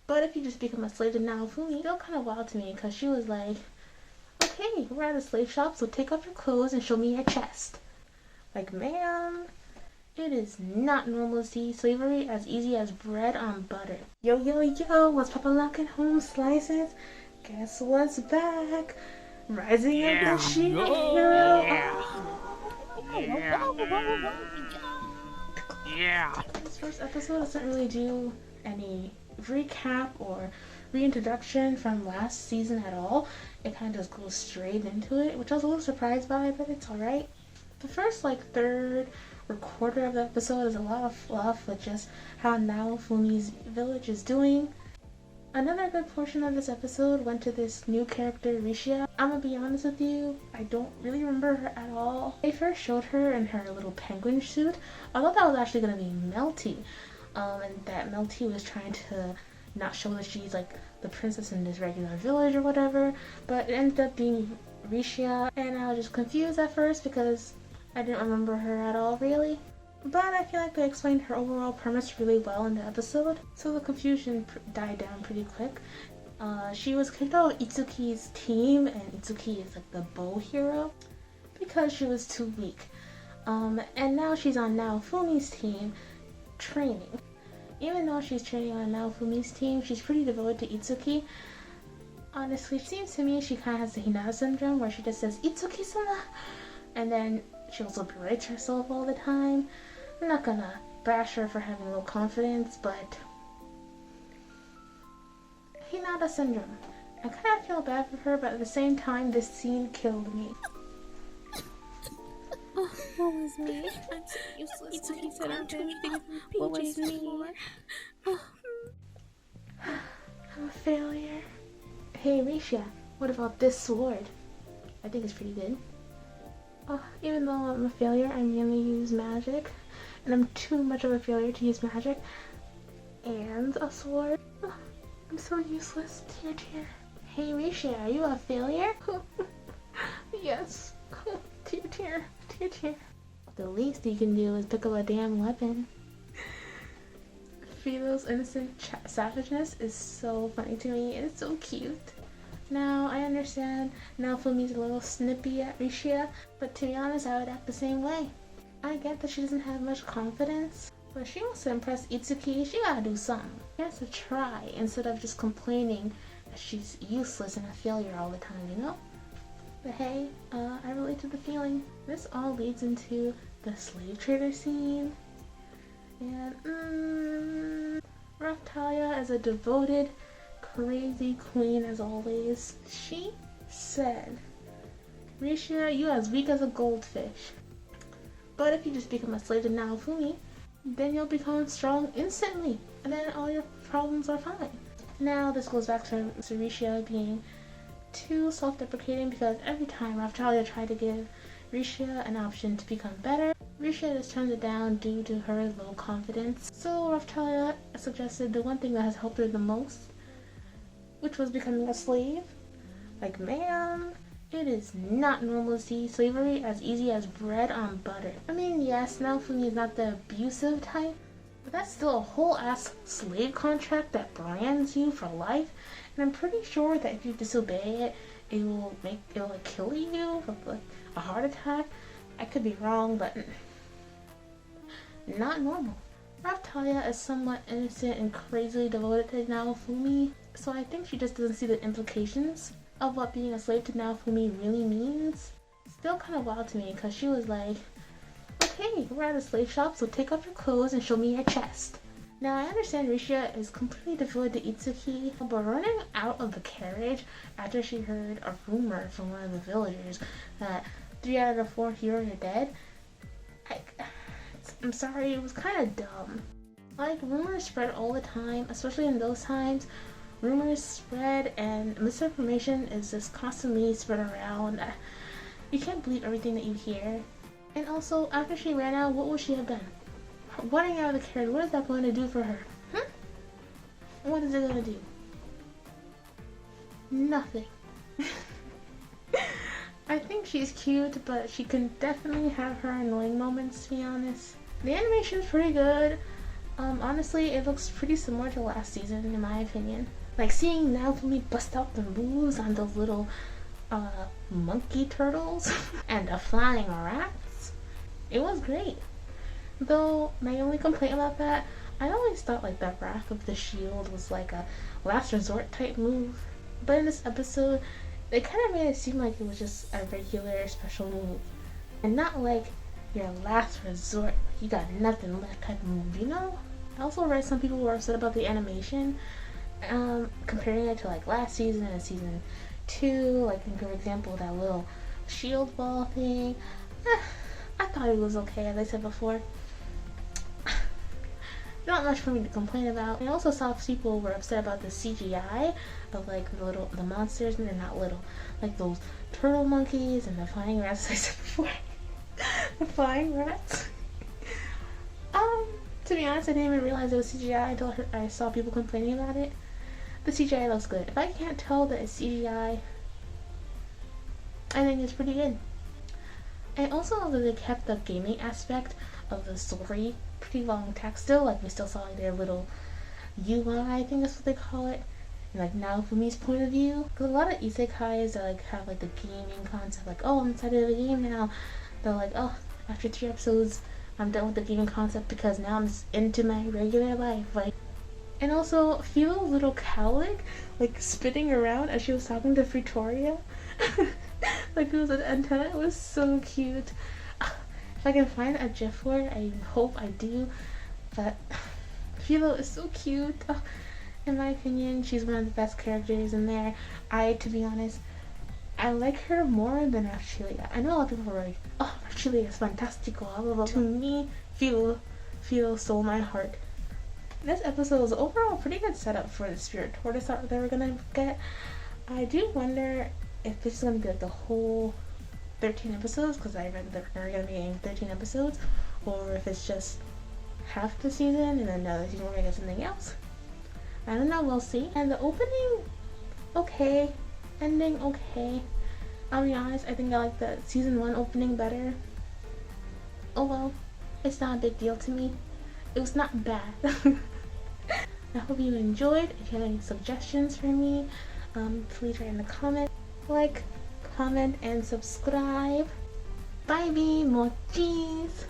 But if you just become a slave to Naofumi, still kind of wild to me because she was like, okay, we're at a slave shop, so take off your clothes and show me your chest. Like, ma'am, it is not normal to see slavery as easy as bread on butter. Yo, yo, yo, what's poppin' at home slices? Guess what's back? Rising up the hero. Yeah. This first episode doesn't really do any recap or reintroduction from last season at all. It kind of just goes straight into it, which I was a little surprised by, but it's alright. The first third or quarter of the episode is a lot of fluff with just how Naofumi's village is doing. Another good portion of this episode went to this new character, Rishia. I'm gonna be honest with you, I don't really remember her at all. They first showed her in her little penguin suit. I thought that was actually gonna be Malty, and that Malty was trying to not show that she's like the princess in this regular village or whatever, but it ended up being Rishia, and I was just confused at first because I didn't remember her at all really. But I feel like they explained her overall premise really well in the episode, so the confusion died down pretty quick. She was kicked out of Itsuki's team, and Itsuki is like the bow hero, because she was too weak. And now she's on Naofumi's team, training. Even though she's training on Naofumi's team, she's pretty devoted to Itsuki. Honestly, it seems to me she kind of has the Hinata syndrome, where she just says, Itsuki-sama, and then she also berates herself all the time. I'm not gonna bash her for having low confidence, but Hinata syndrome. I kind of feel bad for her, but at the same time, this scene killed me. Oh, what was me? I'm so useless. Itsuki said I'm too big. What was me? I'm a failure. Hey, Risha, what about this sword? I think it's pretty good. Even though I'm a failure, I mainly use magic, and I'm too much of a failure to use magic and a sword. I'm so useless. Tear, tear. Hey, Risha, are you a failure? Yes. Tear, tear. Tear, tear. The least you can do is pick up a damn weapon. Fido's innocent savageness is so funny to me. It's so cute. Now, I understand Naofumi's a little snippy at Rishia, but to be honest, I would act the same way. I get that she doesn't have much confidence, but if she wants to impress Itsuki, she gotta do something. She has to try instead of just complaining that she's useless and a failure all the time, you know? But hey, I relate to the feeling. This all leads into the slave trader scene. And, Raphtalia is a devoted, crazy queen as always. She said, Risha, you as weak as a goldfish. But if you just become a slave to Naofumi, then you'll become strong instantly, and then all your problems are fine. Now this goes back to Risha being too self-deprecating, because every time Raphtalia tried to give Risha an option to become better, Risha just turns it down due to her low confidence. So Raphtalia suggested the one thing that has helped her the most, which was becoming a slave. Like, ma'am, it is not normal to see slavery as easy as bread on butter. I mean, yes, Naofumi is not the abusive type, but that's still a whole ass slave contract that brands you for life, and I'm pretty sure that if you disobey it, it will kill you with a heart attack. I could be wrong, but not normal. Raphtalia is somewhat innocent and crazily devoted to Naofumi, so I think she just doesn't see the implications of what being a slave to Naofumi really means. Still kind of wild to me because she was like, okay, we're at a slave shop, so take off your clothes and show me your chest. Now I understand Risha is completely devoted to Itsuki, but running out of the carriage after she heard a rumor from one of the villagers that 3 out of the 4 heroes are dead, I'm sorry, it was kind of dumb. Like, rumors spread all the time, especially in those times. Rumors spread and misinformation is just constantly spread around. You can't believe everything that you hear. And also, after she ran out, what would she have done? Running out of the carriage, what is that going to do for her? What is it going to do? Nothing. I think she's cute, but she can definitely have her annoying moments, to be honest. The animation's pretty good. Honestly, it looks pretty similar to last season in my opinion. Like seeing Naofumi bust out the moves on those little monkey turtles and the flying rats. It was great. Though my only complaint about that, I always thought like the Wrath of the Shield was like a last resort type move. But in this episode, they kind of made it seem like it was just a regular special move. And not like your last resort, you got nothing left type of move, you know? I also read some people were upset about the animation, comparing it to like last season and season 2, like for example that little shield ball thing. I thought it was okay, as I said before. Not much for me to complain about. I also saw people were upset about the CGI of like the monsters, and they're not little, like those turtle monkeys and the flying rats, as I said before. The flying rats. To be honest, I didn't even realize it was CGI until I saw people complaining about it. The CGI looks good. If I can't tell that it's CGI, I think it's pretty good. I also love that they kept the gaming aspect of the story pretty long intact still. Like we still saw like their little UI, I think that's what they call it, and like Naofumi's point of view. Because a lot of isekais that like have like the gaming concept, like oh I'm inside of the game now. They're like oh after 3 episodes I'm done with the gaming concept because now I'm just into my regular life. Like, and also Philo's little cowlick like spinning around as she was talking to Fruitoria. Like it was an antenna. It was so cute. If I can find a gif for it, I hope I do. But Philo is so cute. In my opinion, she's one of the best characters in there. To be honest, I like her more than Rapchilia. I know a lot of people are like, oh, Rapchilia is fantastical, blah, blah, blah. To me, Philo stole my heart. This episode was overall a pretty good setup for the Spirit Tortoise art that we're gonna get. I do wonder if this is gonna be like the whole 13 episodes, because I read that we're gonna be getting 13 episodes, or if it's just half the season and then another season we're gonna get something else. I don't know, we'll see. And the opening, okay. Ending, okay. I'll be honest, I think I like the season 1 opening better. Oh well, it's not a big deal to me. It was not bad. I hope you enjoyed. If you have any suggestions for me, please write in the comments. Like, comment, and subscribe. Bye, mochis!